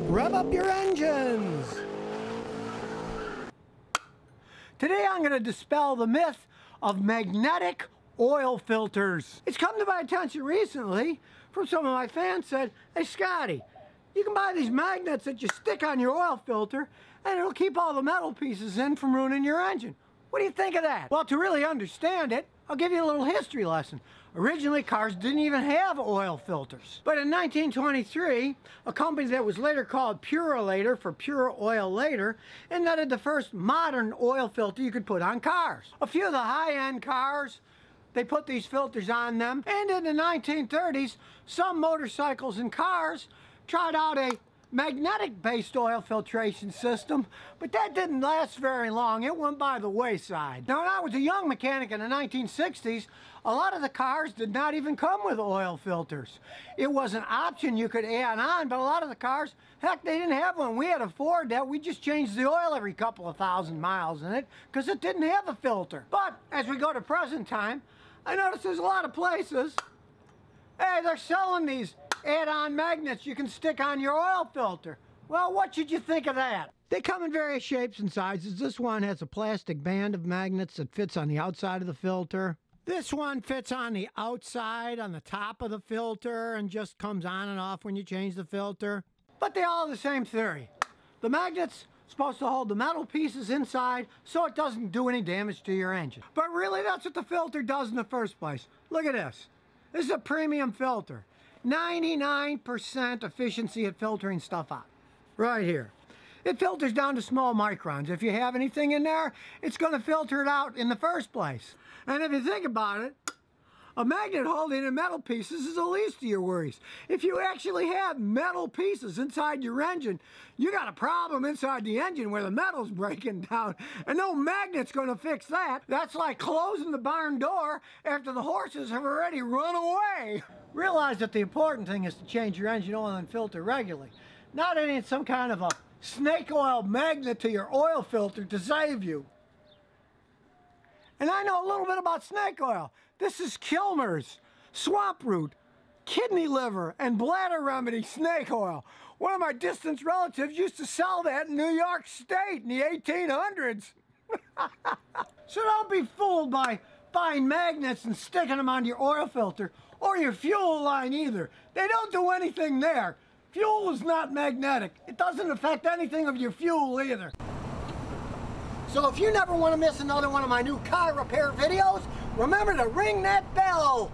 Rev up your engines! Today I'm going to dispel the myth of magnetic oil filters. It's come to my attention recently from some of my fans said, "Hey Scotty, you can buy these magnets that you stick on your oil filter and it'll keep all the metal pieces in from ruining your engine. What do you think of that?" Well, to really understand it, I'll give you a little history lesson. Originally, cars didn't even have oil filters. But in 1923, a company that was later called Purolator for Pure Oil Later invented the first modern oil filter you could put on cars. A few of the high-end cars, they put these filters on them. And in the 1930s, some motorcycles and cars tried out a magnetic-based oil filtration system, but that didn't last very long. It went by the wayside. Now, when I was a young mechanic in the 1960s, a lot of the cars did not even come with oil filters. It was an option you could add on, but a lot of the cars, heck, they didn't have one. We had to afford that. We just changed the oil every couple of thousand miles in it because it didn't have a filter. But as we go to present time, I notice there's a lot of places, hey, they're selling these add-on magnets you can stick on your oil filter. Well, what should you think of that? They come in various shapes and sizes. This one has a plastic band of magnets that fits on the outside of the filter. This one fits on the outside, on the top of the filter, and just comes on and off when you change the filter. But they all have the same theory. The magnet's supposed to hold the metal pieces inside so it doesn't do any damage to your engine. But really, that's what the filter does in the first place. Look at this. This is a premium filter. 99% efficiency at filtering stuff out. Right here. It filters down to small microns. If you have anything in there, it's going to filter it out in the first place. And if you think about it, a magnet holding in metal pieces is the least of your worries. If you actually have metal pieces inside your engine, you got a problem inside the engine where the metal's breaking down, and no magnet's going to fix that. That's like closing the barn door after the horses have already run away. Realize that the important thing is to change your engine oil and filter regularly. Not any some kind of a snake oil magnet to your oil filter to save you. And I know a little bit about snake oil. This is Kilmer's swamp root, kidney liver, and bladder remedy snake oil. One of my distant relatives used to sell that in New York State in the 1800s. So don't be fooled by buying magnets and sticking them on your oil filter or your fuel line either. They don't do anything there. Fuel is not magnetic. It doesn't affect anything of your fuel either. So if you never want to miss another one of my new car repair videos, remember to ring that bell.